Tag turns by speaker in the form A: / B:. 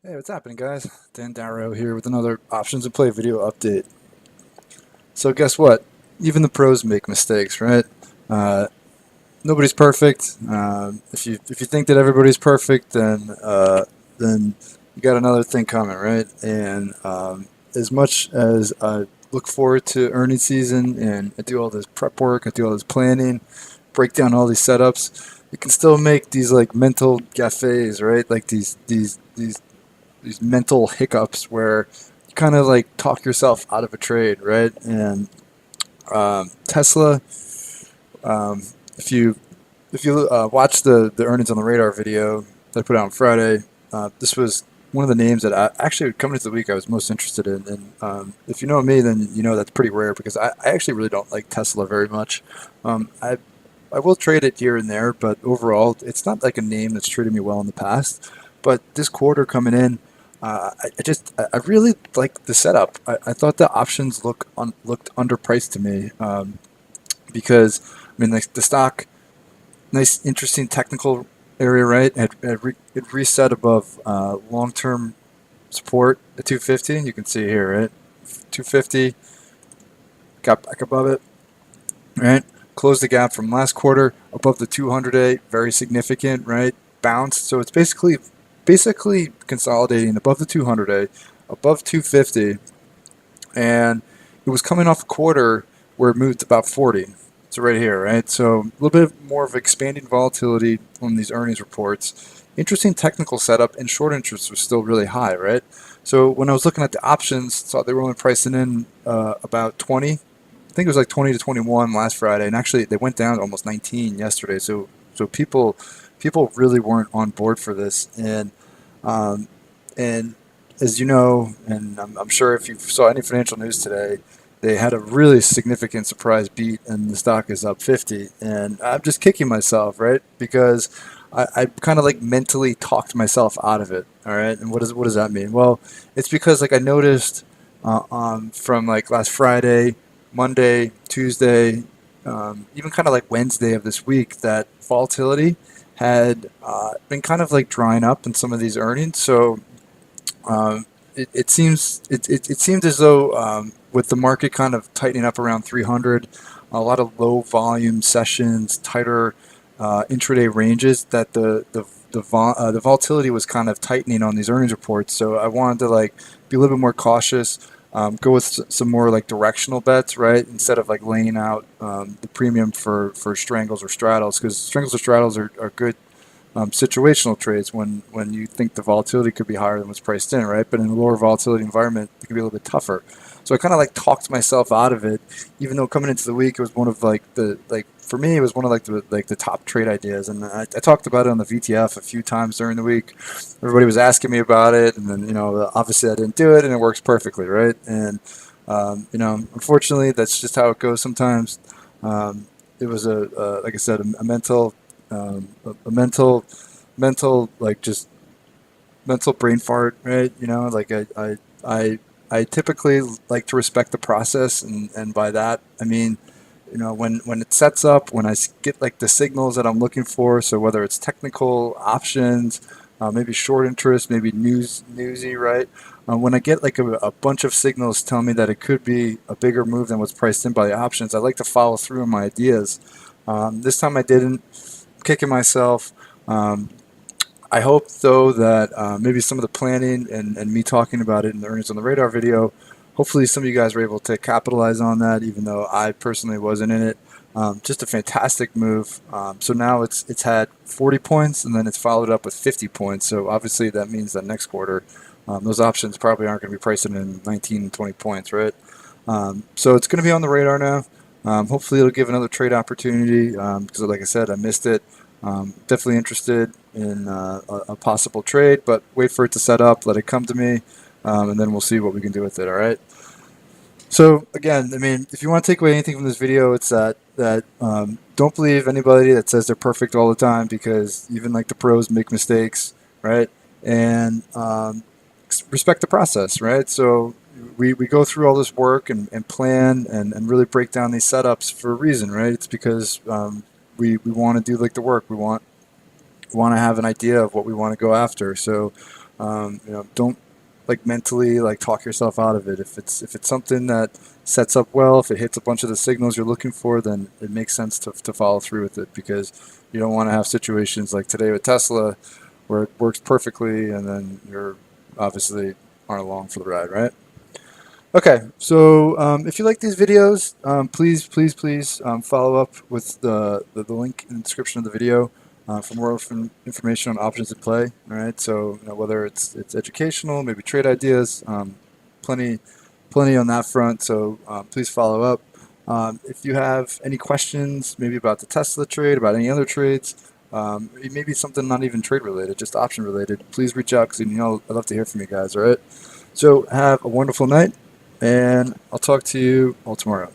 A: Hey, what's happening, guys? Dan Darrow here with another Options and Play video update. So, guess what? Even the pros make mistakes, right? Uh, Nobody's perfect. If you think that everybody's perfect, then you got another thing coming, right? And as much as I look forward to earnings season and I do all this prep work, I do all this planning, break down all these setups, you can still make these like mental gaffes, right? Like these mental hiccups where you kind of like talk yourself out of a trade, right? And Tesla, um, if you watch the earnings on the radar video that I put out on Friday, this was one of the names that I actually coming into the week I was most interested in. And if you know me, then you know that's pretty rare because I actually really don't like Tesla very much. I will trade it here and there, but overall, it's not like a name that's treated me well in the past. But this quarter coming in, I really like the setup. I thought the options looked underpriced to me because I mean the stock, nice interesting technical area, right? It reset above long term support at 250. You can see here, right? 250 got back above it, right? Closed the gap from last quarter above the 200-day, very significant, right? Bounce. So it's basically consolidating above the 200-day, above 250, and it was coming off a quarter where it moved about 40. So right here, right? So a little bit more of expanding volatility on these earnings reports. Interesting technical setup, and short interest was still really high, right? So when I was looking at the options, saw they were only pricing in about 20. I think it was like 20 to 21 last Friday, and actually they went down to almost 19 yesterday. So people really weren't on board for this, um, and as you know, and I'm sure if you saw any financial news today, they had a really significant surprise beat, and the stock is up 50. And I'm just kicking myself, right? Because I kind of like mentally talked myself out of it. All right, and what does that mean? Well, it's because like I noticed from like last Friday, Monday, Tuesday, even kind of like Wednesday of this week, that volatility had been kind of like drying up in some of these earnings. So it seemed as though with the market kind of tightening up around 300, a lot of low volume sessions, tighter intraday ranges, that the volatility was kind of tightening on these earnings reports. So I wanted to like be a little bit more cautious, go with some more like directional bets, right? Instead of like laying out the premium for strangles or straddles, because strangles or straddles are good situational trades when you think the volatility could be higher than what's priced in, right? But in a lower volatility environment, it can be a little bit tougher. So I kind of like talked myself out of it, even though coming into the week it was one of like for me it was one of like the top trade ideas, and I talked about it on the VTF a few times during the week. Everybody was asking me about it, and then obviously I didn't do it, and it works perfectly, right? And unfortunately, that's just how it goes sometimes. It was like I said, a mental a mental like just mental brain fart, right? Like I typically like to respect the process, and by that I mean, when it sets up, when I get like the signals that I'm looking for. So whether it's technical options, maybe short interest, maybe newsy, right? When I get like a bunch of signals telling me that it could be a bigger move than what's priced in by the options, I like to follow through on my ideas. This time I didn't. Kicking myself. Um, I hope though that maybe some of the planning and me talking about it in the earnings on the radar video, hopefully some of you guys were able to capitalize on that, even though I personally wasn't in it. Just a fantastic move. So now it's had 40 points, and then it's followed up with 50 points. So obviously that means that next quarter, those options probably aren't going to be pricing in 19 and 20 points, right? So it's going to be on the radar now. Hopefully it'll give another trade opportunity because, like I said, I missed it. Definitely interested in a possible trade, but wait for it to set up, let it come to me, and then we'll see what we can do with it. All right. So again, I mean, if you want to take away anything from this video, it's that don't believe anybody that says they're perfect all the time, because even like the pros make mistakes, right? And respect the process, right? So we go through all this work and plan and really break down these setups for a reason, right? It's because we want to do like the work. We want to have an idea of what we want to go after. So Don't like mentally like talk yourself out of it. If it's something that sets up well, if it hits a bunch of the signals you're looking for, then it makes sense to follow through with it, because you don't want to have situations like today with Tesla where it works perfectly and then you're obviously aren't along for the ride, right? Okay, so if you like these videos, please follow up with the link in the description of the video for more information on options at play. All right, so whether it's educational, maybe trade ideas, plenty on that front. So please follow up. If you have any questions, maybe about the Tesla trade, about any other trades, maybe something not even trade related, just option related, please reach out, because I'd love to hear from you guys. All right. So have a wonderful night, and I'll talk to you all tomorrow.